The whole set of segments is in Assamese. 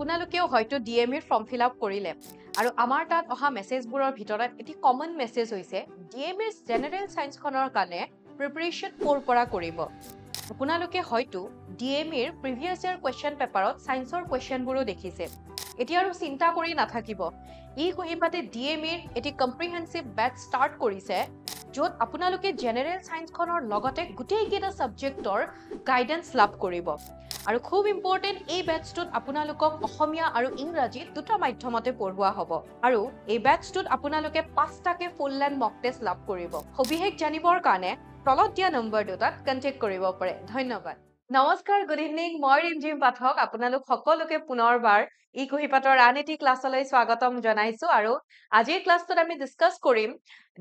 আপোনালোকেও হয়তো ডিএমইৰ ফৰ্ম ফিল আপ কৰিলে আৰু আমাৰ তাত অহা মেছেজবোৰৰ ভিতৰত এটি কমন মেছেজ হৈছে ডিএমইৰ জেনেৰেল সায়েন্সখনৰ কাৰণে প্ৰিপাৰেচন ক'ৰ পৰা কৰিব আপোনালোকে হয়তো ডিএমইৰ প্ৰিভিয়াছ ইয়াৰ কুৱেশ্যন পেপাৰত সায়েন্সৰ কুৱেশ্যনবোৰো দেখিছে এতিয়া আৰু চিন্তা কৰি নাথাকিব ই কহিপাতে ডিএমইৰ এটি কম্প্ৰিহেনসিভ বেটচ ষ্টাৰ্ট কৰিছে য'ত আপোনালোকে জেনেৰেল সায়েন্সখনৰ লগতে গোটেইকেইটা সাবজেক্টৰ গাইডেন্স লাভ কৰিব আৰু খুব ইম্পৰ্টেন্ট এই বেটচটোত আপোনালোকক অসমীয়া আৰু ইংৰাজী দুটা মাধ্যমতে পঢ়ুৱা হ'ব আৰু এই বেটচটোত আপোনালোকে 5টাকে ফুল লেন্থ মক টেষ্ট লাভ কৰিব সবিশেষ জানিবৰ কাৰণে তলত দিয়া নম্বৰ দুটাত কন্টেক্ট কৰিব পাৰে ধন্যবাদ নমস্কাৰ গুড ইভিনিং মই ৰিমঝিম পাঠক আপোনালোক সকলোকে পুনৰবাৰ ই কহিপাতৰ আন এটি ক্লাছলৈ স্বাগতম জনাইছো আৰু আজিৰ ক্লাছটোত আমি ডিসকাস কৰিম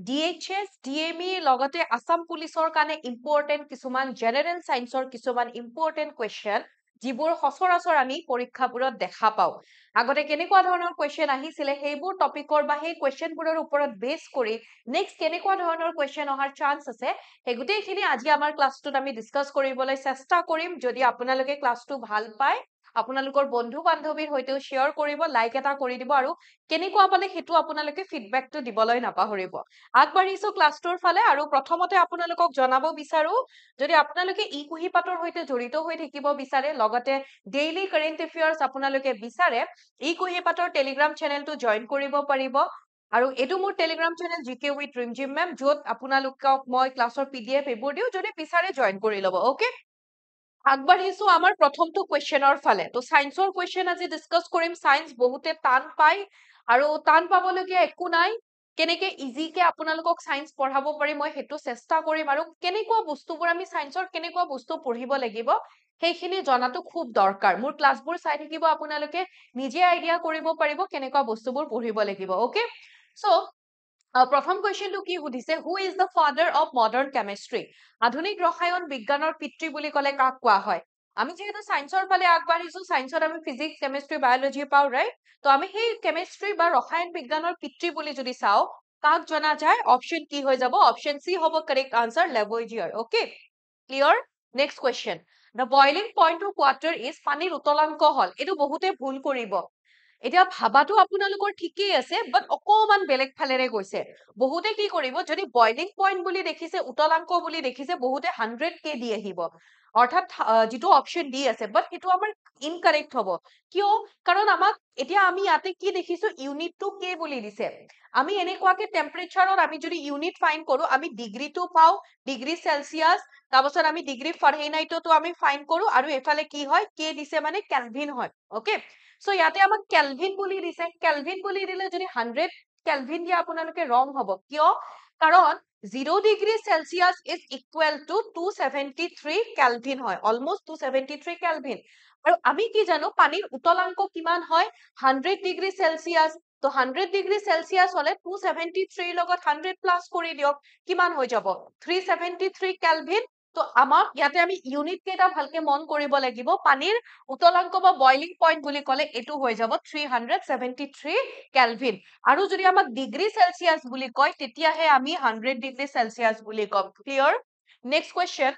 ডিএইচএস ডিএমই লগতে আসাম পুলিচৰ কাৰণে ইম্পৰ্টেন্ট কিছুমান জেনেৰেল সায়েন্সৰ কিছুমান ইম্পৰ্টেন্ট কুৱেশ্যন যিবোৰ সচৰাচৰ আমি পৰীক্ষাবোৰত দেখা পাওঁ আগতে কেনেকুৱা ধৰণৰ কুৱেশ্যন আহিছিলে সেইবোৰ টপিকৰ বা সেই কুৱেশ্যনবোৰৰ ওপৰত বেছ কৰি নেক্সট কেনেকুৱা ধৰণৰ কুৱেশ্যন অহাৰ চান্স আছে সেই গোটেইখিনি আজি আমাৰ ক্লাছটোত আমি ডিসকাস কৰিবলৈ চেষ্টা কৰিম যদি আপোনালোকে ক্লাছটো ভাল পায় আপোনালোকৰ বন্ধু বান্ধৱীৰ হৈতেও শেয়াৰ কৰিব লাইক এটা কৰি দিব আৰু কেনেকুৱা পালে হেতু আপোনালোকে ফিডবেকটো দিবলৈ নাপাহৰিব আগবাঢ়িছো ক্লাছটোৰ ফালে আৰু প্ৰথমতে আপোনালোকক জনাব বিচাৰো যদি আপোনালোকে ই কুহিপাতৰ হৈতে জড়িত হৈ থাকিব বিচাৰে লগতে ডেইলি কাৰেন্ট এফেয়াৰ্স আপোনালোকে বিচাৰে ই কুহিপাতৰ টেলিগ্ৰাম চেনেলটো জয়েন কৰিব পাৰিব আৰু এটো মোৰ টেলিগ্ৰাম চেনেল জিকে উইথ ৰিমঝিম মেম য'ত আপোনালোকক মই ক্লাছৰ পিডিএফ এইবোৰ দিও যদি বিচাৰে জয়েন কৰি ল'ব ওকে আগবাঢ়িছো আমাৰ প্ৰথমটো কুৱেশ্যনৰ ফালে তো সায়েন্সৰ কুৱেশ্যন আজি ডিসকাস কৰিম সায়েন্স বহুতে টান পায় আৰু টান পাবলগীয়া একো নাই কেনেকে ইজিকে আপোনালোকক সায়েন্স পঢ়াব পাৰি মই হেতু চেষ্টা কৰিম আৰু কেনেকুৱা বস্তুবোৰ আমি সায়েন্সৰ কেনেকুৱা বস্তু পঢ়িব লাগিব সেইখিনি জনাটো খুব দৰকাৰ মোৰ ক্লাছবোৰ চাই থাকিব আপোনালোকে নিজে আইডিয়া কৰিব পাৰিব কেনেকুৱা বস্তুবোৰ পঢ়িব লাগিব ওকে সো প্ৰথম কুৱেশ্যনটো কি সুধিছে who is the father of modern chemistry আধুনিক ৰসায়ন বিজ্ঞানৰ পিতৃ বুলি ক'লে কাক কোৱা হয় আমি যেহেতু সায়েন্সৰ ফালে আগবাঢ়িছো সায়েন্সত আমি ফিজিক্স কেমিষ্ট্ৰি বায়োলজি পাও ৰাইট তো আমি সেই কেমিষ্ট্ৰি বা ৰসায়ন বিজ্ঞানৰ পিতৃ বুলি যদি চাও কাক জনা যায় অপশন কি হৈ যাব অপশন সি হ'ব correct answer Lavoisier okay clear next question the boiling point of water is পানীৰ উতলাংক হল এটো বহুতে ভুল কৰিব এতিয়া ভাবাটো আপোনালোকৰ ঠিকই আছে বাট অকমান বেলেগ ফালেৰে গৈছে বহুতে কি কৰিব যদি বয়লিং পইণ্ট বুলি দেখিছে উতলাংক বুলি দেখিছে বহুতে 100 কে দি আহিব অৰ্থাৎ যেটো অপশন ডি আছে বাট এটো আমাৰ ইনকাৰেক্ট হ'ব কিয় কাৰণ আমাক এতিয়া আমি ইয়াতে কি দেখিছো ইউনিট টু কে বুলি দিছে আমি এনেকুৱাকে টেম্পাৰেচাৰত আমি যদি ইউনিট ফাইন কৰো আমি ডিগ্ৰী টু পাও ডিগ্ৰী সেলসিয়াস তাৰপাছত আমি ডিগ্ৰী ফাৰেনহাইটতো আমি ফাইন কৰো আৰু এফালে কি হয় কে দিছে মানে কেলভিন হয় ওকে সো ইয়াতে আমাক কেলভিন বুলি দিছে কেলভিন বুলি দিলে যদি 100 কেলভিন দিয়া আপোনালোকে ৰং হ'ব কিয় কাৰণ 0 degree Celsius is equal to 273 kelvin হয় অলমোস্ট 273 কেলভিন আৰু আমি কি জানো পানীৰ উতলাংক কিমান হয় 100 ডিগ্ৰী সেলসিয়াস তো 100 ডিগ্ৰী সেলসিয়াস হলে 273 লগত 100 প্লাস কৰি দিয়ক কিমান হৈ যাব 373 কেলভিন তো আমাক ইয়াতে আমি ইউনিট কেটা ভালকে মন কৰিব লাগিব পানীৰ উতলাংক বা বয়লিং পইণ্ট বুলি ক'লে এটো হৈ যাব 373 কেলভিন আৰু যদি আমাক ডিগ্ৰী সেলসিয়াস বুলি কয় তেতিয়াহে আমি 100 ডিগ্ৰী সেলসিয়াস বুলি কম clear next question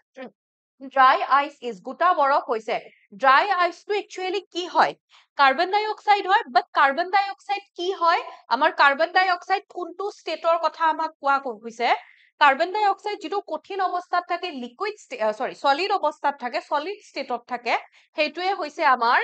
dry ice is গোটা বৰফ হৈছে ড্ৰাই আইসটো একচুয়ালি কি হয় কাৰ্বন ডাই অক্সাইড হয় বাট কাৰ্বন ডাই অক্সাইড কি হয় আমাৰ কাৰ্বন ডাই অক্সাইড কোনটো ষ্টেটৰ কথা আমাক কোৱা হৈছে কাৰ্বন ডাই অক্সাইড যেটো কঠিন অৱস্থাত থাকে লিকুইড সলিড অৱস্থাত থাকে সলিড ষ্টেটত থাকে হেতুৱে হৈছে আমাৰ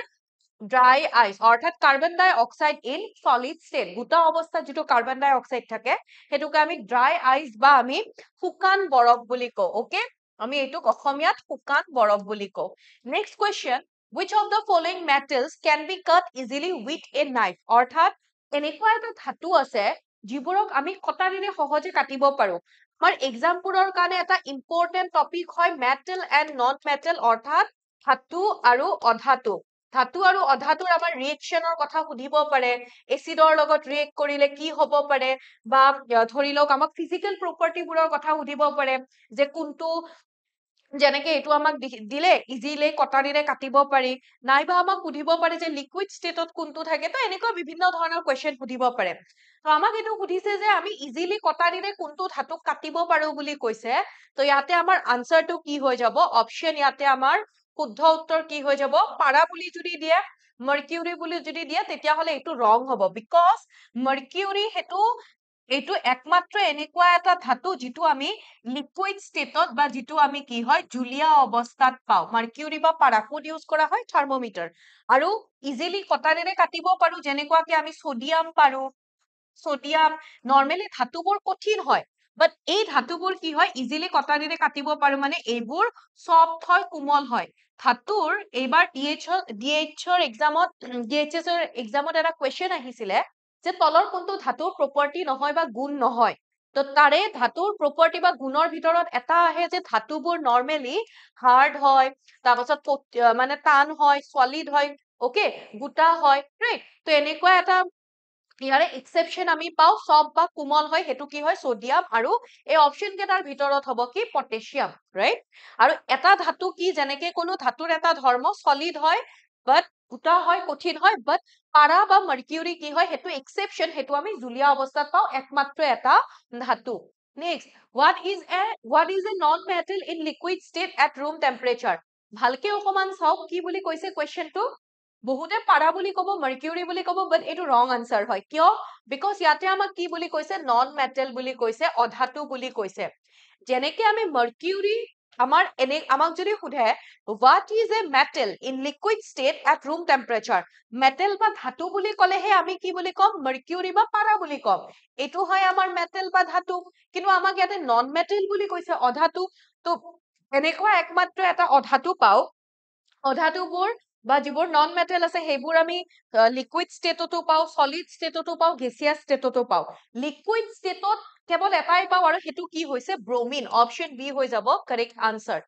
ড্ৰাই আইস অৰ্থাৎ carbon dioxide in solid state গোটা অৱস্থাত যেটো কাৰ্বন ডাই অক্সাইড থাকে হেতুকে আমি ড্ৰাই আইস বা আমি শুকান বৰফ বুলি কও ওকে আমি এটুক অসমীয়াত শুকান বৰফ বুলি কও next question which of the following metals can be cut easily with a knife অৰ্থাৎ এনেকুৱা এটা ধাতু আছে যিবোৰক আমি কটাৰিৰে সহজে কাটিব পাৰো আমাৰ এক্সামপুলৰ কাৰণে এটা ইম্পৰ্টেন্ট টপিক হয় মেটেল এন্ড নন মেটেল অৰ্থাৎ ধাতু আৰু অধাতু ধাতু আৰু অধাতুৰ আমাৰ ৰিএকচনৰ কথা সুধিব পাৰে এসিডৰ লগত ৰিএক্ট কৰিলে কি হ'ব পাৰে বা ধৰি লওক আমাক ফিজিক্যাল প্ৰপাৰ্টিবোৰৰ কথা সুধিব পাৰে যে কোনটো যেনেকে এটো আমাক দিলে ইজিলি কটাৰিৰে কাটিব পাৰি নাইবা আমাক সুধিব পাৰে যে লিকুইড ষ্টেটত কোনটো থাকে তো এনেকুৱা বিভিন্ন ধৰণৰ কোৱেশ্চন সুধিব পাৰে তো আমাক এটো সুধিছে যে আমি ইজিলি কটাৰিৰে কোনটো ধাতুক কাটিব পাৰো বুলি কৈছে তো ইয়াতে আমাৰ আনসাৰটো কি হৈ যাব অপশন ইয়াতে আমাৰ শুদ্ধ উত্তৰ কি হৈ যাব পাৰা বুলি যদি দিয়ে মাৰ্কিউৰি বুলি যদি দিয়ে তেতিয়াহ'লে এইটো ৰং হ'ব বিকজ মাৰ্কিউৰি এইটো একমাত্ৰ এনেকুৱা এটা ধাতু যিটো আমি লিকুইড ষ্টেটত বা যিটো আমি কি হয় জুলীয়া অৱস্থাত পাওঁ মাৰ্কিউৰি বা পাৰা ক'ত ইউজ কৰা হয় থাৰ্মোমিটাৰ আৰু ইজিলি কটাৰীৰে কাটিব পাৰো যেনেকুৱাকে আমি ছডিয়াম পাৰো ছডিয়াম নৰ্মেলি ধাতুবোৰ কঠিন হয় বাট এই ধাতুবোৰ কি হয় ইজিলি কটাৰীৰে কাটিব পাৰো মানে এইবোৰ সফ্ট হয় কোমল হয় ধাতুৰ এইবাৰ ডিএইচৰ এক্সামত এটা কুৱেশ্যন আহিছিলে যে তলৰ কোনটো ধাতুৰ প্ৰপাৰ্টি নহয় বা গুণ নহয় তো তাৰে ধাতুৰ প্ৰপাৰ্টি বা গুণৰ ভিতৰত এটা আহে যে ধাতুবোৰ নৰ্মেলি হাৰ্ড হয় তাৰপাছত মানে টান হয় সলিড হয় ওকে গোটা হয় ৰাইট তো এনেকুৱা এটা ইয়াৰে এক্সেপশ্যন আমি পাওঁ সফ্ট বা কোমল হয় সেইটো কি হয় সোডিয়াম আৰু এই অপশ্যন কেইটাৰ ভিতৰত হ'ব কি পটেছিয়াম ৰাইট আৰু এটা ধাতু কি যেনেকে কোনো ধাতুৰ এটা ধৰ্ম সলিড হয় বাট গোটা হয় কঠিন হয় বাট পাৰা বা মাৰ্কিউৰি কি হয় সেইটো এক্সেপশ্যন সেইটো আমি জুলীয়া অৱস্থাত পাওঁ একমাত্ৰ এটা ধাতু next what is a non metal in liquid state at room temperature ভালকে অকমান চাওক কি বুলি কৈছে কুৱেশ্যনটো বহুতে পাৰা বুলি ক'ব মাৰ্কিউৰি বুলি ক'ব বাট এইটো ৰং আনসাৰ হয় কিয় বিকজ ইয়াতে আমাক কি বুলি কৈছে নন মেটেল বুলি কৈছে অধাতু বুলি কৈছে যেনেকে আমি মাৰ্কিউৰি আমাক যদি সোধে what is a metal in liquid state at room temperature metal বা ধাতু বুলি ক'লেহে আমি কি বুলি ক'ম মাৰ্কিউৰি বা পাৰা বুলি ক'ম এইটো হয় আমাৰ মেটেল বা ধাতু কিন্তু আমাক ইয়াতে নন মেটেল বুলি কৈছে অধাতু তো এনেকুৱা একমাত্ৰ এটা অধাতু পাওঁ অধাতুবোৰ বা যিবোৰ নন মেটেল আছে সেইবোৰ আমি লিকুইড ষ্টেটতো পাওঁ সলিড ষ্টেটতো পাওঁ গেছিয়াছ ষ্টেটতো পাওঁ লিকুইড ষ্টেটত কেৱল এটাই পাওঁ আৰু সেইটো কি হৈছে ব্ৰমিন অপশ্যন বি হৈ যাব কাৰেক্ট আনসাৰ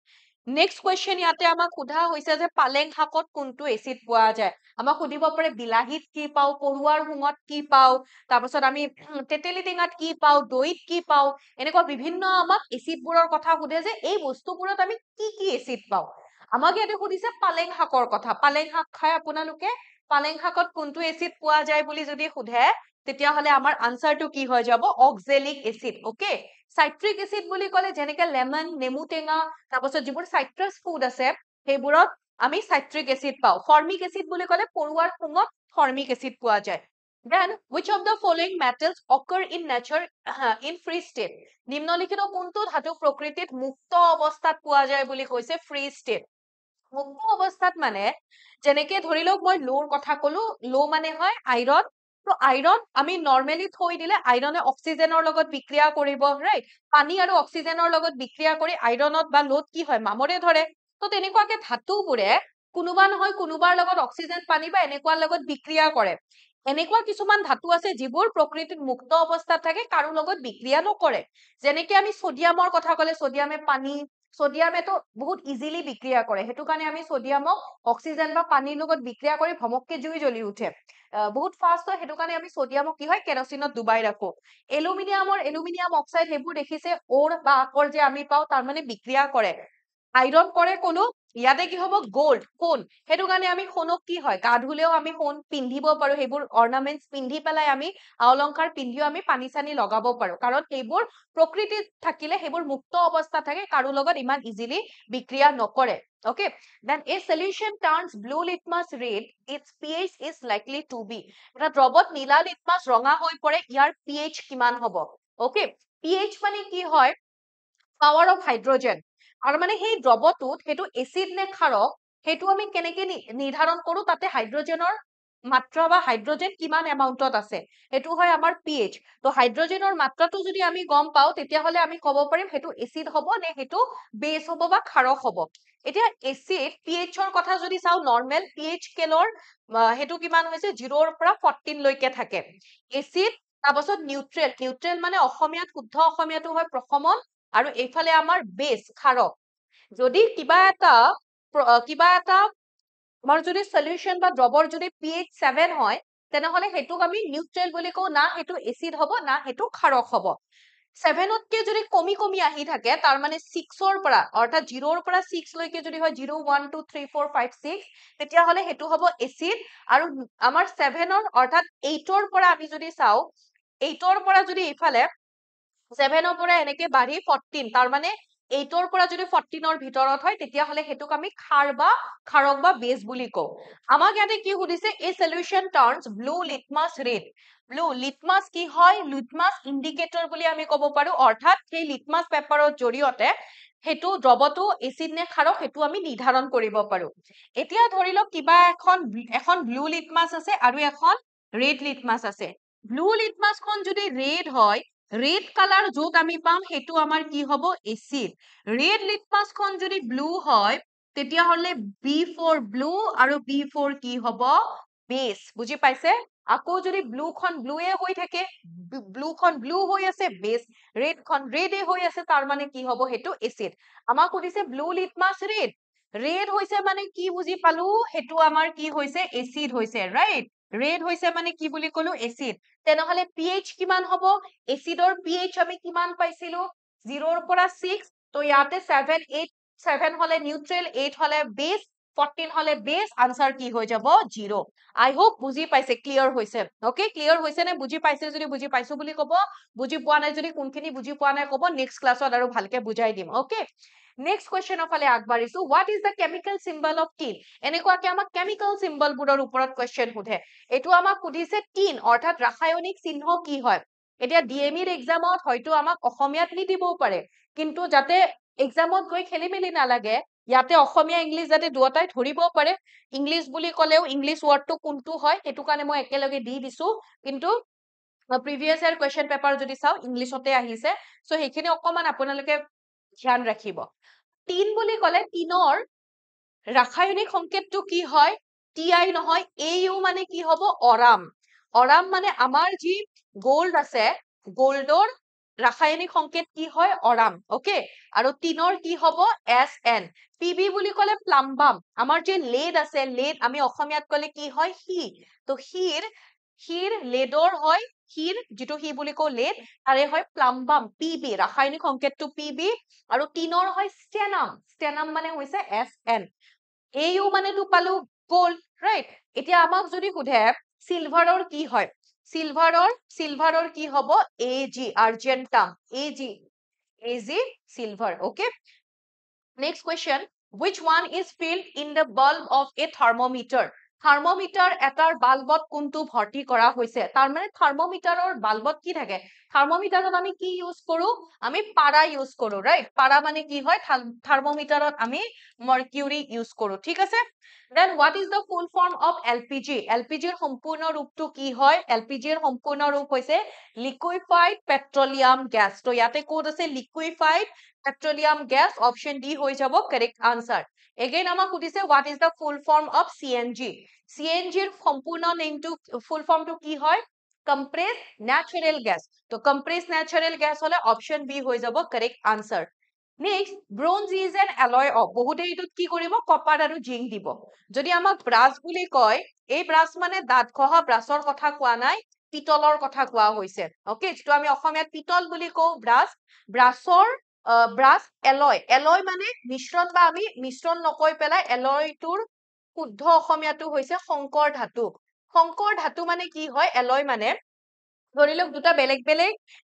নেক্সট কুৱেশ্যন ইয়াতে আমাক সোধা হৈছে যে পালেং শাকত কোনটো এচিড পোৱা যায় আমাক সুধিব পাৰে বিলাহীত কি পাওঁ পৰুৱাৰ শুঙত কি পাওঁ তাৰপাছত আমি তেতেলী টেঙাত কি পাওঁ দৈত কি পাওঁ এনেকুৱা বিভিন্ন আমাক এচিডবোৰৰ কথা সোধে যে এই বস্তুবোৰত আমি কি এচিড পাওঁ আমাক ইয়াতে সুধিছে পালেং শাকৰ কথা পালেং শাক খাই আপোনালোকে পালেং শাকত কোনটো এচিড পোৱা যায় বুলি যদি সোধে তেতিয়াহ'লে আমাৰ আনসাৰটো কি হৈ যাব অক্সেলিক এচিড ওকে সাইট্ৰিক এচিড বুলি ক'লে যেনেকে লেমন নেমু টেঙা তাৰপাছত যিবোৰ সাইট্ৰাছ ফুড আছে সেইবোৰত আমি সাইট্ৰিক এচিড পাওঁ ফৰ্মিক এচিড বুলি ক'লে পৰুৱাৰ শুঙত ফৰ্মিক এচিড পোৱা যায় then which of the following metals occur in nature in free state নিম্নলিখিত কোনটো ধাতু প্ৰকৃতিত মুক্ত অৱস্থাত পোৱা যায় বুলি কৈছে free state মুক্ত অৱস্থাত মানে যেনেকে ধৰি লওক মই লোৰ কথা কলো লো মানে হয় আইৰন তো আইৰন আমি নৰ্মেলি থৈ দিলে আইৰনে অক্সিজেনৰ লগত বিক্ৰিয়া কৰিব ৰাইট পানী আৰু অক্সিজেনৰ লগত বিক্ৰিয়া কৰি আইৰনত বা লোত কি হয় মামৰে ধৰে তো তেনেকুৱাকে ধাতুবোৰে কোনোবা নহয় কোনোবাৰ লগত অক্সিজেন পানী বা এনেকুৱাৰ লগত বিক্ৰিয়া কৰে এনেকুৱা কিছুমান ধাতু আছে যিবোৰ প্ৰকৃতিত মুক্ত অৱস্থাত থাকে কাৰো লগত বিক্ৰিয়া নকৰে যেনেকে আমি সোডিয়ামৰ কথা ক'লে সোডিয়ামে পানী সোডিয়ামেটো বহুত ইজিলি বিক্ৰিয়া কৰে সেইটো কাৰণে আমি সোডিয়ামক অক্সিজেন বা পানীৰ লগত বিক্ৰিয়া কৰি ভমককে জুই জ্বলি উঠে বহুত ফাষ্ট হয় সেইটো কাৰণে আমি সোডিয়ামক কি হয় কেৰচিনত ডুবাই ৰাখো এলুমিনিয়াম অক্সাইড সেইবোৰ দেখিছে ওৰ বা আকৰ যে আমি পাওঁ তাৰ মানে বিক্ৰিয়া কৰে আইৰন কৰে কোনো ইয়াতে কি হ'ব গোল্ড সোণ সেইটো কাৰণে আমি সোণক কি হয় গা ধুলেও আমি সোণ পিন্ধিব পাৰো সেইবোৰ অৰ্নামেন্টস পিন্ধি পেলাই আমি অলংকাৰ পিন্ধিও আমি পানী চানী লগাব পাৰো কাৰণ সেইবোৰ প্ৰকৃতিত থাকিলে সেইবোৰ মুক্ত অৱস্থা থাকে কাৰো লগত ইমান ইজিলি বিক্ৰিয়া নকৰে okay then a solution turns blue litmus red its pH is likely to be এটা দ্ৰৱত নীলা লিটমাছ ৰঙা হৈ পৰে ইয়াৰ pH কিমান হ'ব okay pH মানে কি হয় পাৱাৰ অফ হাইড্ৰোজেন আৰু মানে সেই দ্ৰৱটোত সেইটো এচিড নে ক্ষাৰক সেইটো আমি কেনেকে নিৰ্ধাৰণ কৰো তাতে হাইড্ৰোজেনৰ মাত্ৰা বা হাইড্ৰোজেন কিমান এমাউন্টত আছে সেইটো হয় আমাৰ pH তো হাইড্ৰোজেনৰ মাত্ৰাটো যদি আমি গম পাও তেতিয়াহলে আমি ক'ব পাৰিম সেইটো এচিড হ'ব নে সেইটো বেছ হ'ব বা ক্ষাৰক হ'ব এতিয়া এচিড pH ৰ কথা যদি চাও নৰ্মেল pH স্কেলৰ সেইটো কিমান হৈছে 0 ৰ পৰা 14 লৈকে থাকে এচিড তাৰপাছত নিউট্ৰেল মানে অসমীয়াত শুদ্ধ অসমীয়াটো হয় প্ৰশমন আৰু এইফালে আমাৰ বেছ ক্ষাৰক যদি কিবা এটা আমাৰ যদি সলিউশন বা দ্ৰবৰ যদি pH 7 হয় তেনেহলে সেইটোক আমি নিউট্ৰেল বুলি কওঁ না সেইটো এচিড হ'ব না সেইটো ক্ষাৰক হ'ব 7তকে যদি কমি আহি থাকে তাৰ মানে 6ৰ পৰা অৰ্থাৎ 0ৰ পৰা 6 লৈকে যদি হয় 0 1 2 3 4 5 6 তেতিয়াহলে সেইটো হ'ব এচিড আৰু আমাৰ 7ৰ অৰ্থাৎ 8ৰ পৰা আমি যদি চাও 8ৰ পৰা যদি ইফালে 7ৰ পৰা এনেকে বাঢ়ি 14 তাৰ মানে 8 ৰ পৰা যদি 14 ৰ ভিতৰত হয় তেতিয়াহলে হেতুক আমি ক্ষাৰক বা বেছ বুলি কওঁ আমাক ইয়াতে কি সুধিছে a solution turns blue litmus red blue litmus কি হয় litmus indicator বুলি আমি কব পাৰো অৰ্থাৎ সেই litmus পেপাৰৰ জৰিয়তে হেতু দ্ৰৱটো এসিড নে ক্ষাৰক হেতু আমি নিৰ্ধাৰণ কৰিব পাৰো এতিয়া ধৰি লওক কিবা এখন ব্লু লিটমাছ আছে আৰু এখন ৰেড লিটমাছ আছে ব্লু লিটমাছখন যদি ৰেড হয় ৰেড কালাৰ য'ত আমি পাম হেতু আমাৰ কি হ'ব এসিড ৰেড লিটমাছখন যদি ব্লু হয় তেতিয়াহলে B4 ব্লু আৰু B4 কি হ'ব বেছ বুজি পাইছে আকৌ যদি ব্লুখন ব্লুৱে হৈ থাকে ব্লুখন ব্লু হৈ আছে বেছ ৰেডখন ৰেডে হৈ আছে তাৰ মানে কি হ'ব হেতু এসিড আমাক সুধিছে ব্লু লিটমাছ ৰেড ৰেড হৈছে মানে কি বুজি পালো হেতু আমাৰ কি হৈছে এসিড হৈছে ৰাইট ৰেড হৈছে মানে কি বুলি কলো এসিড তেনেহলে pH কিমান হ'ব এসিডৰ pH আমি কিমান পাইছিলো 0 ৰ পৰা 6 তো ইয়াতে 7 হলে নিউট্ৰেল 8 হলে বেছ 14 হলে বেছ আনসাৰ কি হৈ যাব 0 আই হোপ বুজি পাইছে ক্লিয়াৰ হৈছে ওকে ক্লিয়াৰ হৈছে নে বুজি পাইছে যদি বুজি পাইছো বুলি কব বুজি পোৱা নাই যদি কোনখিনি বুজি পোৱা নাই কব নেক্সট ক্লাছত আৰু ভালকে বুজাই দিম ওকে নেক্সট কোৱেশ্চনৰ ফালে আগবাঢ়িছো what is the chemical symbol of tin এনেকুৱাকে আমাক কেমিকেল সিম্বলবোৰৰ ওপৰত কোৱেশ্চন সোধে এইটো আমাক সুধিছে টিন অৰ্থাৎ ৰাসায়নিক চিহ্ন কি হয় এতিয়া ডিএমইৰ এক্সামত হয়তো আমাক অসমীয়াত নিদিবও পাৰে কিন্তু যাতে এক্সামত গৈ খেলি মেলি নালাগে ইয়াতে অসমীয়া ইংলিছ যাতে দুটাই ধৰিবও পাৰে ইংলিছ বুলি ক'লেও ইংলিছ ৱৰ্ডটো কোনটো হয় সেইটো কাৰণে মই একেলগে দি দিছো কিন্তু প্ৰিভিয়াছ ইয়াৰ কোৱেশ্চন পেপাৰ যদি চাও ইংলিছতে আহিছে সো সেইখিনি অকমান আপোনালোকে ধ্যান ৰাখিব টিন বুলি ক'লে টিনৰ ৰাসায়নিক সংকেতটো কি হয় টিআই নহয় এউ মানে কি হ'ব অৰাম অৰাম মানে আমাৰ যি গোল্ড আছে গোল্ডৰ ৰাসায়নিক সংকেত কি হয় অৰাম ওকে আৰু টিনৰ কি হ'ব SN পিবি বুলি ক'লে প্লাম্বাম আমাৰ যে লেড আছে লেড আমি অসমীয়াত ক'লে কি হয় হি তো হিৰ লেডৰ হয় হিৰ যেটো হি বুলি কও লেড তাৰে হয় প্লাম্বাম পিবি ৰাসায়নিক সংকেতটো পিবি আৰু টিনৰ হয় ষ্টেনাম মানে হৈছে SN এউ মানে তো পালো গোল্ড ৰাইট এতিয়া আমাক যদি সুধে সিলভাৰৰ কি হয় সিলভাৰৰ কি হ'ব AG argentum AG silver okay next question which one is filled in the bulb of a thermometer thermometer এটাৰ বাল্বত কোনটো ভৰ্তি কৰা হৈছে তাৰ মানে থাৰ্মোমিটাৰৰ বাল্বত কি থাকে থাৰ্মোমিটাৰত আমি কি ইউজ কৰো আমি পাৰা ইউজ কৰো ৰাইট পাৰা মানে কি হয় থাৰ্মোমিটাৰত আমি মাৰ্কিউৰি ইউজ কৰো ঠিক আছে then what is the full form of LPG LPGৰ সম্পূৰ্ণ ৰূপটো কি হয় LPGৰ সম্পূৰ্ণ ৰূপ হৈছে liquefied petroleum gas তো ইয়াতে কোড আছে liquefied petroleum gas option D হৈ যাব correct answer again আমাক সুধিছে what is the full form of CNG CNGৰ সম্পূৰ্ণ নেমটো ফুল ফৰ্মটো কি হয় compressed natural gas তো compressed natural gas হলে option B হৈ যাব correct answer next bronze is an alloy of বহুতে এইটোত কি কৰিব কপাৰ আৰু জিংক দিব যদি আমাক ব্ৰাছ বুলি কয় এই ব্ৰাছ মানে দাঁত ঘহা ব্ৰাছৰ কথা কোৱা নাই পিতলৰ কথা কোৱা হৈছে ওকে যেটো আমি অসমীয়াত পিতল বুলি কওঁ ব্ৰাছৰ ব্ৰাছ এলয় মানে মিশ্ৰণ বা আমি মিশ্ৰণ নকৈ পেলাই এলয়টোৰ শুদ্ধ অসমীয়াটো হৈছে শংকৰ ধাতু মানে কি হয় এলয় মানে ধৰি লওক দুটা বেলেগ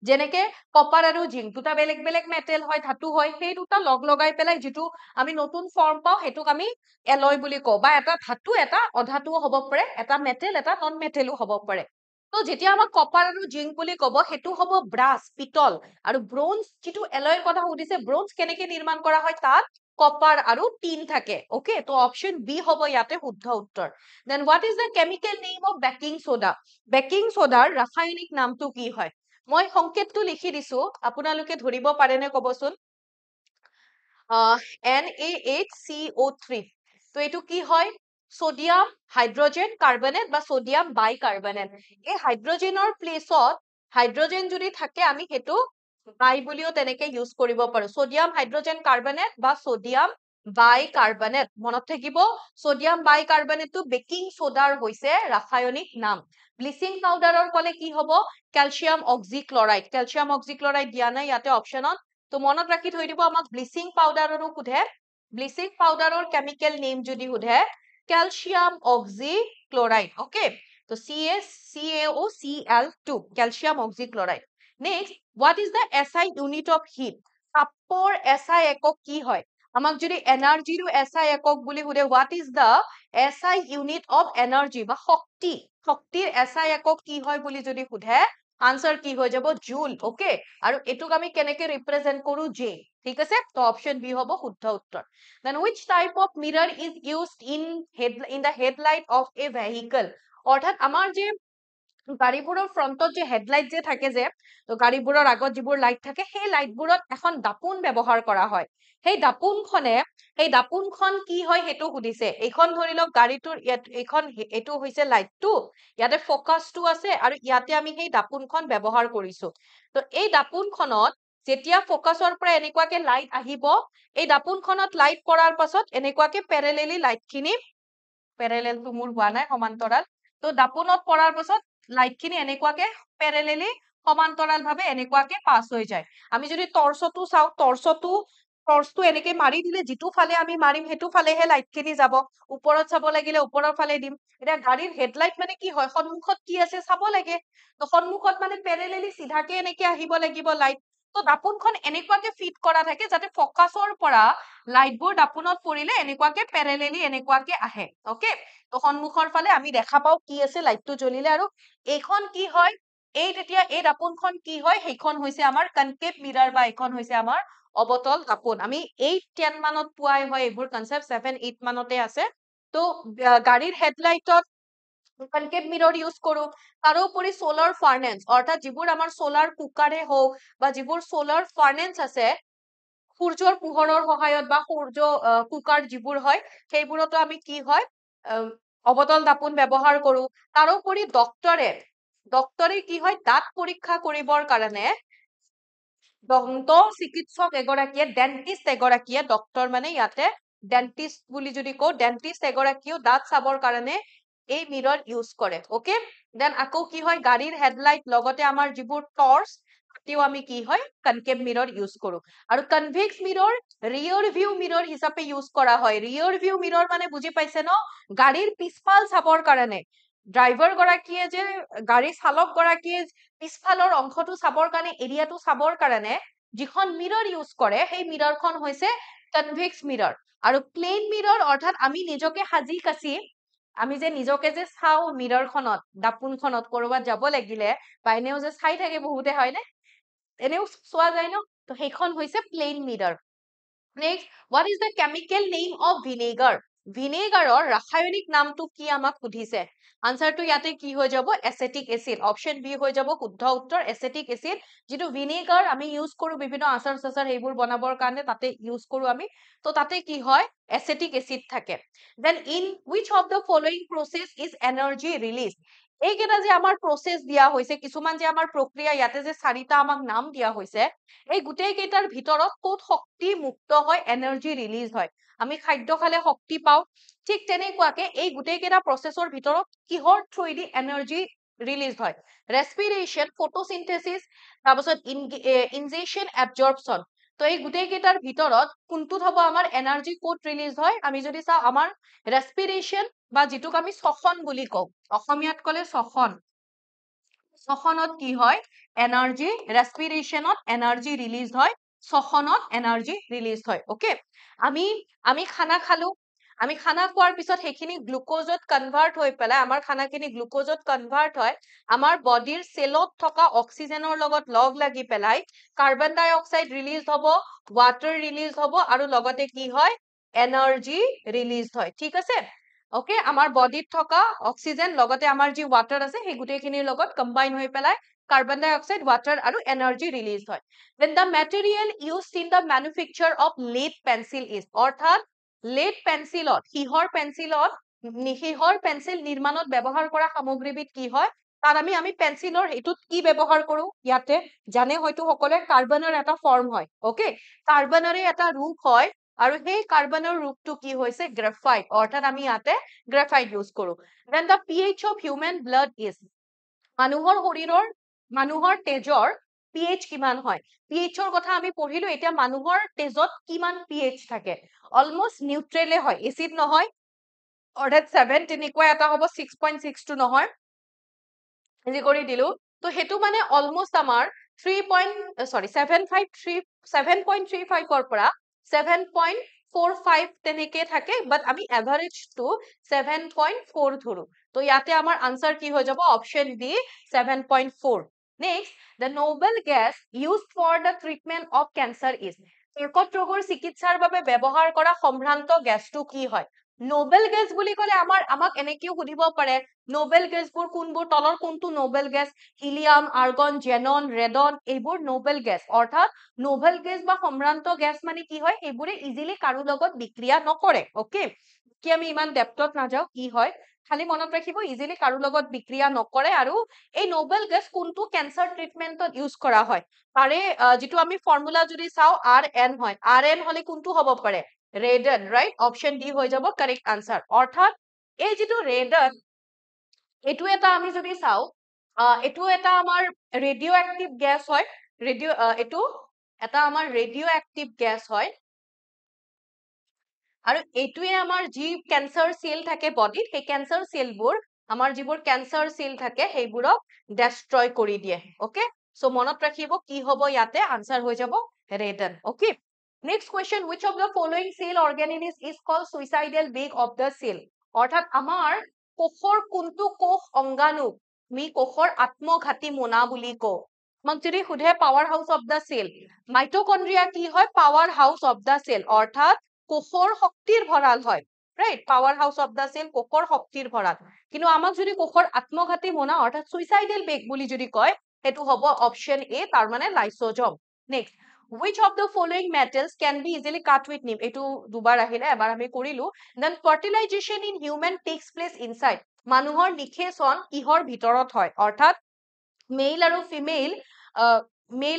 যেনেকে কপাৰ আৰু জিংক দুটা বেলেগ মেটেল হয় ধাতু হয় সেই দুটা লগাই পেলাই যেটো আমি নতুন ফৰ্ম পাও হেতুক আমি এলয় বুলি কওঁ বা এটা ধাতু এটা অধাতুও হ'ব পাৰে এটা মেটেল এটা নন মেটেলো হ'ব পাৰে তো যেতিয়া আমাক কপাৰ আৰু জিংক বুলি কব হেতু হ'ব ব্ৰাছ পিতল আৰু ব্ৰঞ্জ যেটো এলয়ৰ কথা সুধিছে ব্ৰঞ্জ কেনেকে নিৰ্মাণ কৰা হয় তাত কপাৰ আৰু টিন থাকে ওকে তো অপশন বি হ'ব ইয়াতে শুদ্ধ উত্তৰ then what is the chemical name of baking soda baking সোডাৰ ৰাসায়নিক নামটো কি হয় মই সংকেতটো লিখি দিছো আপোনালোকে ধৰিব পাৰে নে কবচোন NaHCO3 তো এটো কি হয় সোডিয়াম হাইড্ৰোজেন কাৰ্বনেট বা সোডিয়াম বাইকাৰ্বনেট এই হাইড্ৰোজেনৰ প্লেসত হাইড্ৰোজেন যদি থাকে আমি হেতু বাই বুলিও তেনেকে ইউজ কৰিব পাৰো সোডিয়াম হাইড্ৰোজেন কাৰ্বনেট বা সোডিয়াম বাইকাৰ্বনেট মনত থাকিব সোডিয়াম বাইকাৰ্বনেটটো বেকিং সোডাৰ হৈছে ৰাসায়নিক নাম ব্লিচিং পাউডাৰৰ কলে কি হ'ব ক্যালসিয়াম অক্সিক্লোৰাইড দিয়া নাই ইয়াতে অপচনত তো মনত ৰাখি থৈ দিব আমাক ব্লিচিং পাউডাৰৰো সুধে ব্লিচিং পাউডাৰৰ কেমিকেল নেম যদি সুধে ক্যালসিয়াম অক্সিক্লোৰাইড ওকে তো CaCaOCl2 calcium oxychloride next what is the SI unit of heat তাপৰ SI একক কি হয়? আমাক যদি এনাৰ্জিৰো SI একক বুলি সোধে, what is the SI unit of energy বা শক্তি, শক্তিৰ SI একক কি হয় বুলি যদি সোধে, আনসাৰ কি হৈ যাব? জুল, okay? আৰু এটোক আমি কেনেকে ৰিপ্ৰেজেন্ট কৰো? J, ঠিক আছে? তো অপশন বি হ'ব শুদ্ধ উত্তৰ। Then which type of mirror is used in the headlight of a vehicle? অৰ্থাৎ আমাৰ যে গাড়ীবোৰৰ ফ্ৰণ্টত যে হেডলাইট যে থাকে যে, তো গাড়ীবোৰৰ আগত যিবোৰ লাইট থাকে, সেই লাইটবোৰত এখন দাপোন ব্যৱহাৰ কৰা হয়। সেই দাপোনখন কি হয় সেইটো সুধিছে। এইখন ধৰি লওক গাড়ীটোৰ এইটো হৈছে লাইটটো, ইয়াতে ফকাছটো আছে আৰু ইয়াতে আমি সেই দাপোনখন ব্যৱহাৰ কৰিছো। তো এই দাপোনখনত যেতিয়া ফকাছৰ পৰা এনেকুৱাকে লাইট আহিব, এই দাপোনখনত লাইট পৰাৰ পাছত এনেকুৱাকে পেৰেলেলি লাইটখিনি, পেৰেলেলটো মোৰ হোৱা নাই, সমান্তৰাল, তো দাপোনত পৰাৰ পাছত লাইটখিনি এনেকুৱাকে পেৰেলেলি সমান্তৰাল ভাৱে এনেকুৱাকে পাছ হৈ যায়। আমি যদি টৰ্চটো চাওঁ, টৰ্চটো এনেকে মাৰি দিলে যিটো ফালে আমি মাৰিম সেইটো ফালেহে লাইটখিনি যাব। ওপৰত চাব লাগিলে ওপৰৰ ফালে দিম। এতিয়া গাড়ীৰ হেডলাইট মানে কি হয়? সন্মুখত কি আছে চাব লাগে। তো সন্মুখত মানে পেৰেলেলি চিধাকে এনেকে আহিব লাগিব লাইট। তো দাপোনখন এনেকুৱাকে ফিট কৰা থাকে যাতে ফকাছৰ পৰা লাইটবোৰ দাপোনত পৰিলে এনেকুৱাকে পেৰেলেলি এনেকুৱাকে আহে, ওকে? তো সন্মুখৰ ফালে আমি দেখা পাও কি আছে, লাইটটো জ্বলিলে, আৰু এইখন কি হয়? তেতিয়া এই দাপোনখন কি হয়? সেইখন হৈছে আমাৰ কনকেভ মিৰাৰ বা এইখন হৈছে আমাৰ অবতল দাপোন। আমি 8, 10 মানত পোৱাই হয় এইবোৰ কনসেপ্ট, 7, 8 মানতে আছে। তো গাড়ীৰ হেডলাইটত কনকেভ মিৰৰ ইউজ কৰো। তাৰোপৰি সোলাৰ ফাৰ্নেন্স, অৰ্থাৎ যিবোৰ আমাৰ সোলাৰ কুকাৰে হওক বা যিবোৰ সোলাৰ ফাৰ্নেন্স আছে, সূৰ্যৰ পোহৰৰ সহায়ত বা সূৰ্য কুকাৰ যিবোৰ হয়, সেইবোৰতো আমি কি হয়? অবতল দাপোন ব্যৱহাৰ কৰো। তাৰোপৰি ডক্টৰে কি হয়? দাঁত পৰীক্ষা কৰিবৰ কাৰণে দন্ত চিকিৎসক এগৰাকীয়ে, ডেন্টিষ্ট এগৰাকীয়ে, ডক্টৰ মানে ইয়াতে ডেন্টিষ্ট বুলি যদি কওঁ, ডেন্টিষ্ট এগৰাকীয়েও দাঁত চাবৰ কাৰণে এই মিৰৰ ইউজ কৰে, ওকে? দেন আকৌ কি হয়? গাড়ীৰ হেডলাইট লগতে আমাৰ যিবোৰ টৰ্চ, তাতেও আমি কি হয়? কনকেভ মিৰৰ ইউজ কৰো। আৰু কনভেক্স মিৰৰ ৰিয়ৰ ভিউ মিৰৰ হিচাপে ইউজ কৰা হয়। ৰিয়ৰ ভিউ মিৰৰ মানে বুজি পাইছে ন? গাড়ীৰ পিছফাল চাবৰ কাৰণে, ড্ৰাইভাৰ গৰাকীয়ে যে, গাড়ী চালক গৰাকীয়ে পিছফালৰ অংশটো চাবৰ কাৰণে, এৰিয়াটো চাবৰ কাৰণে যিখন মিৰৰ ইউজ কৰে, সেই মিৰৰখন হৈছে কনভেক্স মিৰৰ। আৰু প্লেন মিৰৰ অৰ্থাৎ আমি নিজকে সাজি কাচি, আমি যে নিজকে যে চাও মিৰৰখনত, দাপোনখনত কৰবাত যাব লাগিলে, বা এনেও যে চাই থাকে বহুতে, হয়নে? এনেও চোৱা যায় ন? তো সেইখন হৈছে plane mirror. Next, what is the chemical name of vinegar? ভিনেগাৰৰ ৰাসায়নিক নামটো কি আমাক সুধিছে। আনসাৰটো ইয়াতে কি হৈ যাব? Asiatic acid. অপশন বি হৈ যাব শুদ্ধ উত্তৰ, এসেটিক এসিড। যেটো ভিনেগাৰ আমি ইউজ কৰো বিভিন্ন আচাৰ চাচাৰ সেইবোৰ বনাবৰ কাৰণে, তাতে ইউজ কৰো আমি। তো তাতে কি হয়? এসেটিক এসিড থাকে। Then in which of the following process is energy released? এইকেইটা যে আমাৰ প্ৰচেছ দিয়া হৈছে, কিছুমান যে আমাৰ প্ৰক্ৰিয়া, ইয়াতে যে 4টা আমাক নাম দিয়া হৈছে, এই গোটেই কেইটাৰ ভিতৰত ক'ত শক্তি মুক্ত হয়, এনাৰ্জি ৰিলিজ হয়? আমি খাদ্য খালে শক্তি পাওঁ, ঠিক তেনেকুৱাকে এই গোটেই কেইটা প্ৰচেছৰ ভিতৰত কিহৰ থ্ৰুইদি এনাৰ্জি ৰিলিজ হয়? ৰেস্পিৰেশ্যন, ফটোচিনথেসিস, তাৰপিছত ইনজেকশন, এবজৰ্পশন। তো এই গোটেই কেইটাৰ ভিতৰত কোনটোত হ'ব আমাৰ এনাৰ্জি ক'ত ৰিলিজ হয়? আমি যদি চাওঁ, আমাৰ ৰেস্পিৰেশ্যন বা যিটোক আমি শ্বসন বুলি কওঁ, অসমীয়াত ক'লে শ্বসন, শ্বসনত কি হয়? এনাৰ্জি, ৰেস্পিৰেশ্যনত এনাৰ্জি ৰিলিজ হয়, শ্বসনত এনাৰ্জি ৰিলিজ হয়, ওকে? আমি খানা খালো, আমি খানা খোৱাৰ পিছত সেইখিনি গ্লুকোজত কনভাৰ্ট হৈ পেলাই, আমাৰ খানাখিনি গ্লুকোজত কনভাৰ্ট হয়, আমাৰ বডিৰ চেলত থকা অক্সিজেনৰ লগত লগ লাগি পেলাই কাৰ্বন ডাই অক্সাইড ৰিলিজ হ'ব, ৱাটাৰ ৰিলিজ হ'ব, আৰু লগতে কি হয়? এনাৰ্জি ৰিলিজ হয়, ঠিক আছে? ওকে, আমাৰ বডিত থকা অক্সিজেন লগতে আমাৰ যি ৱাটাৰ আছে, সেই গোটেইখিনিৰ লগত কম্বাইন হৈ পেলাই কাৰ্বন ডাই অক্সাইড, ৱাটাৰ আৰু এনাৰ্জি ৰিলিজ হয়। Then the material used in the manufacture of lead pencil is, অৰ্থাৎ lead পেন্সিলত, সিহৰ পেন্সিল নিৰ্মাণত ব্যৱহাৰ কৰা সামগ্ৰীবিধ কি হয়? তাত আমি পেন্সিলৰ এইটোত কি ব্যৱহাৰ কৰো? ইয়াতে জানে হয়তো সকলোৱে, কাৰ্বনৰ এটা ফৰ্ম হয়, ওকে? কাৰ্বনৰে এটা ৰূপ হয়, আৰু সেই কাৰ্বনৰ ৰূপটো কি হৈছে? গ্ৰাফাইট, অৰ্থাৎ আমি ইয়াতে গ্ৰাফাইট ইউজ কৰো। Then the pH of human blood is, মানুহৰ শৰীৰৰ, মানুহৰ তেজৰ pH কিমান হয়? pHৰ কথা আমি পঢ়িলো, এতিয়া মানুহৰ তেজত কিমান pH থাকে? অলমোষ্ট নিউট্ৰেলে হয়, এচিড নহয়, অৰ্থাৎ 7 তেনেকুৱা এটা হ'ব, 6.62 নহয়, ইজি কৰি দিলো। তো সেইটো মানে অলমোষ্ট আমাৰ 7.35 পৰা 7.45 তেনেকে থাকে বাট আমি এভাৰেজ টো 7.4 ধৰো তো ইয়াতে আমাৰ আনসাৰ কি হৈ যাব option D 7.4 next the noble gas used for the treatment of cancer is কৰ্কট ৰোগৰ চিকিৎসাৰ বাবে ব্যৱহাৰ কৰা সম্ভ্ৰান্ত গেছটো কি হয় নোবেল গেছ বুলি ক'লে আমাক এনেকেও সুধিব পাৰে নোবেল গেছবোৰ কোনবোৰ তলৰ কোনটো Nobel gas helium argon xenon radon এইবোৰ নোবেল গেছ অৰ্থাৎ নোবেল গেছ বা সম্ভ্ৰান্ত গেছ মানে কি হয় সেইবোৰে ইজিলি কাৰো লগত বিক্ৰিয়া নকৰে ওকে কি আমি ইমান ডেপথত নাযাও কি হয় খালি মনত ৰাখিব ইজিলি কাৰো লগত বিক্ৰিয়া নকৰে আৰু এই নোবেল গেছ কোনটো ক্যান্সাৰ ট্ৰিটমেন্টত ইউজ কৰা হয় তাৰে যেটো আমি ফৰ্মুলা যদি চাও RN হয় RN হলে কোনটো হ'ব পাৰে ৰেডন ৰাইট অপশন ডি হৈ যাব কাৰেক্ট আনসাৰ অৰ্থাৎ এই যেটো ৰেডন এটো এটা আমি যদি চাও এটো এটা আমাৰ ৰেডিও এক্টিভ গ্যাস হয় এটো এটা আমাৰ ৰেডিও এক্টিভ গ্যাস হয় আৰু এটোৱে আমাৰ যি ক্যান্সাৰ সেল থাকে বডিত সেই ক্যান্সাৰ সেলবোৰ আমাৰ যিবোৰ ক্যান্সাৰ সেল থাকে সেইবোৰক ডেস্ট্ৰয় কৰি দিয়ে ওকে সো মনত ৰাখিব কি হ'ব ইয়াতে আনসাৰ হৈ যাব radon okay next question which of the following cell organelles is called suicidal bag of the cell অৰ্থাৎ আমাৰ কোষৰ কোনটো কোষ অংগাণু আমি কোষৰ আত্মঘাতী মোনা বুলি কও আমাক যদি সুধে power house of the cell mitochondria কি হয় power house of the cell অৰ্থাৎ কোষৰ শক্তিৰ ভঁৰাল হয় right power house of the cell কোষৰ শক্তিৰ ভঁৰাল কিন্তু আমাক যদি কোষৰ আত্মঘাতী মোনা অৰ্থাৎ সুইসাইডাল বেগ বুলি যদি কয় হেতু হ'ব অপশন এ তাৰ মানে lysosome next which of the following metals can be easily cut with neem এটু দুবাৰ আহিলে এবাৰ আমি কৰিলো then fertilization in human takes place inside মানুহৰ নিষেচন কিহৰ ভিতৰত হয় অৰ্থাৎ মেল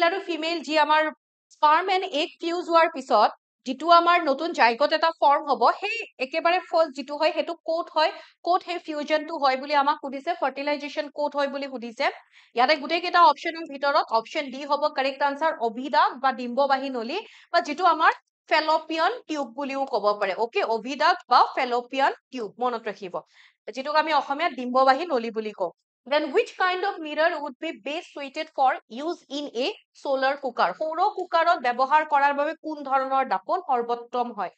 আৰু ফিমেল যি আমাৰ স্পাৰ্ম এন্ড এগ ফিউজ হোৱাৰ পিছত যেটো আমাৰ নতুন জাইগোট এটা ফৰ্ম হ'ব সেই একেবাৰে ফাৰ্স্ট যেটো হয় হেতু কোট হে ফিউজনটো হয় বুলি আমাক সুধিছে ফাৰ্টিলাইজেশন কোট হয় বুলি সুধিছে ইয়াতে গুটেই কেইটা অপশনৰ ভিতৰত অপশন ডি হ'ব কাৰেক্ট আনসাৰ অভিদাক বা ডিম্ববাহী নলী বা যেটো আমাৰ ফেলোপিয়ান টিউব বুলিও ক'ব পাৰে ওকে অভিদাক বা ফেলোপিয়ান টিউব মনত ৰাখিব যেটোক আমি অসমীয়াত ডিম্ববাহী নলী বুলি কওঁ then which kind of mirror would be best suited for use in a solar cooker সৌৰ কুকাৰত ব্যৱহাৰ কৰাৰ বাবে কোন ধৰণৰ দাপোন সৰ্বোত্তম হয়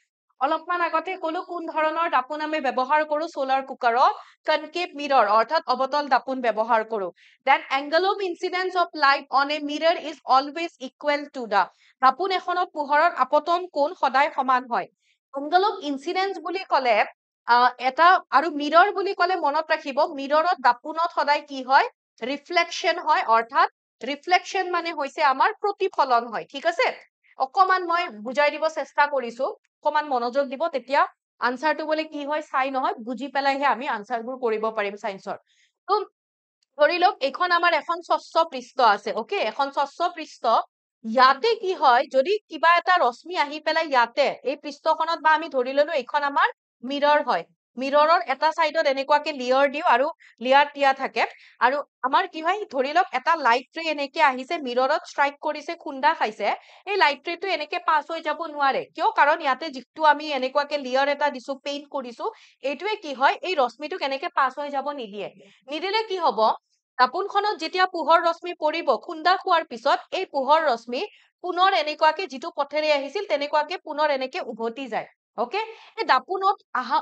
অলপমান আগতে ক'লো কোন ধৰণৰ দাপোন আমি ব্যৱহাৰ কৰো সোলাৰ কুকাৰত কনকেভ মিৰৰ অৰ্থাৎ অবতল দাপোন ব্যৱহাৰ কৰো then angle of incidence of light on a mirror is always equal to the দাপোন এখনত পোহৰৰ আপতন কোণ সদায় সমান হয় angle of incidence বুলি ক'লে এটা আৰু মিৰৰ বুলি ক'লে মনত ৰাখিব মিৰৰত দাপোনত সদায় কি হয় ৰিফ্লেকশন হয় অৰ্থাৎ ৰিফ্লেকশন মানে হৈছে আমাৰ প্ৰতিফলন হয় ঠিক আছে অকমান মই বুজাই দিব চেষ্টা কৰিছো অকমান মনোযোগ দিব তেতিয়া আনসাৰটো বলে কি হয় চাই নহয় বুজি পেলাইহে আমি আনসাৰবোৰ কৰিব পাৰিম সায়েন্সৰ তো ধৰি লওক এখন আমাৰ এখন স্বচ্ছ পৃষ্ঠ আছে ওকে এখন স্বচ্ছ পৃষ্ঠ ইয়াতে কি হয় যদি কিবা এটা ৰশ্মি আহি পেলাই ইয়াতে এই পৃষ্ঠখনত বা আমি ধৰি ললো এখন আমাৰ মিৰৰ হয় মিৰৰৰ এটা সাইডত এনেকুৱাকে লেয়াৰ দিও আৰু লেয়াৰ দিয়া থাকে আৰু আমাৰ কি হয় ধৰি লওক এটা লাইট ৰে এনেকে আহিছে মিৰৰত স্ট্ৰাইক কৰিছে খুন্দা খাইছে এই লাইট ৰেটো এনেকে পাস হৈ যাব নোৱাৰে কিয় কাৰণ ইয়াতে যিটো আমি এনেকুৱাকে লেয়াৰ এটা দিছো পেইন্ট কৰিছো এইটোৱে কি হয় এই ৰশ্মিটো কেনেকে পাস হৈ যাব নিদিলে কি হ'ব দাপোনখনত যেতিয়া পোহৰ ৰশ্মি পৰিব খুন্দা খোৱাৰ পিছত এই পোহৰ ৰশ্মি পুনৰ এনেকুৱাকে যিটো পথেৰে আহিছিল তেনেকুৱাকে পুনৰ এনেকে উভতি যায় ওকে এই দাপোনত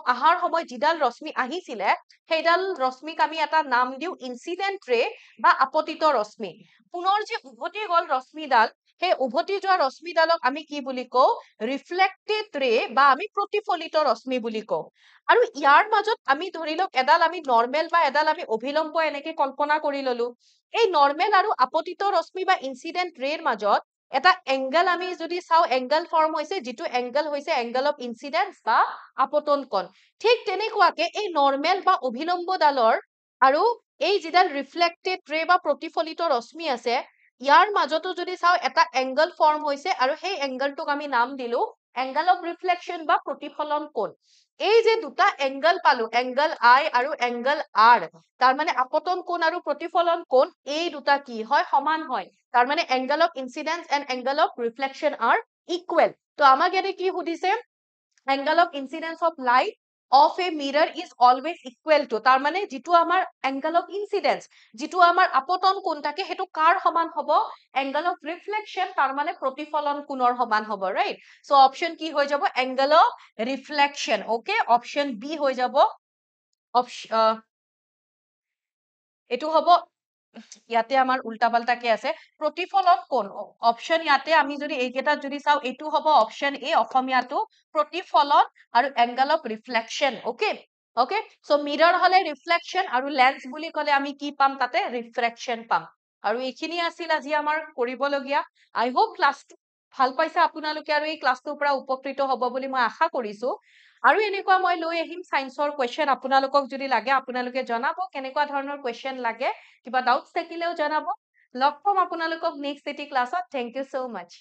আহাৰ সময় যিডাল ৰশ্মি আহিছিলে সেইডাল ৰশ্মিক আমি এটা নাম দিও ইনসিডেন্ট ৰে বা আপতিত ৰশ্মি পুনৰ যে উভতি গল ৰশ্মিডাল সেই উভতি যোৱা ৰশ্মিডালক আমি কি বুলি কও ৰিফ্লেক্টেড ৰে বা আমি প্ৰতিফলিত ৰশ্মি বুলি কও আৰু ইয়াৰ মাজত আমি ধৰি লওক এডাল আমি নৰমেল বা এডাল আমি অভিলম্ব এনেকে কল্পনা কৰি ললো এই নৰমেল আৰু আপতিত ৰশ্মি বা ইনসিডেন্ট ৰেৰ মাজত এটা এংগল আমি যদি চাও এংগল ফৰ্ম হৈছে যেটো এংগল হৈছে এংগল অফ ইনসিডেন্স বা আপতন কোণ ঠিক তেনেকুৱাকে এই নৰমেল বা অভিলম্ব ডালৰ আৰু এই যিডাল ৰিফ্লেক্টেড ৰে বা প্ৰতিফলিত ৰশ্মি আছে ইয়াৰ মাজতো যদি চাও এটা এংগল ফৰ্ম হৈছে আৰু সেই এংগলটোক আমি নাম দিলো এংগল অফ ৰিফ্লেকশন বা প্ৰতিফলন কোণ এই যে দুটা এংগল পালো এংগল আই আৰু এংগল আৰ তাৰ মানে আপতন কোণ আৰু প্ৰতিফলন কোণ এই দুটা কি হয় সমান হয় তাৰ মানে angle of incidence and angle of reflection আৰ ইকুৱেল তো আমাক ইয়াতে কি সুধিছে angle of incidence of light of a mirror is always equal to, তাৰ মানে যিটো আমাৰ angle of incidence, যিটো আমাৰ আপতন কোণ থাকে সেইটো কাৰ সমান হ'ব, angle of reflection, তাৰ মানে প্ৰতিফলন কোণৰ সমান হ'ব, right? So option কি হৈ যাব, angle of reflection, okay? Option B হৈ যাব, এইটো হ'ব, ইয়াতে আমাৰ উল্টা পাল্টাকে আছে, প্ৰতিফলন কোণ, অপশ্যন ইয়াতে আমি যদি এইকেইটাত যদি চাওঁ, এইটো হ'ব অপশ্যন এ, অসমীয়াটো প্ৰতিফলন আৰু angle of reflection, okay okay. চ' মিৰৰ হলে ৰিফ্লেকশ্যন আৰু লেন্স বুলি ক'লে আমি কি পাম, তাতে ৰিফ্ৰেকশ্যন পাম। আৰু এইখিনি আছিল আজি আমাৰ কৰিবলগীয়া। আই হোপ ক্লাছটো ভাল পাইছে আপোনালোকে আৰু এই ক্লাছটোৰ পৰা উপকৃত হ'ব বুলি মই আশা কৰিছো। আৰু এনেকুৱা মই লৈ আহিম চায়েন্সৰ কুৱেশ্যন, আপোনালোকক যদি লাগে আপোনালোকে জনাব কেনেকুৱা ধৰণৰ কুৱেশ্যন লাগে, কিবা ডাউটছ থাকিলেও জনাব। লগ পাম আপোনালোকক নেক্সট এটি ক্লাছত। Thank you so much।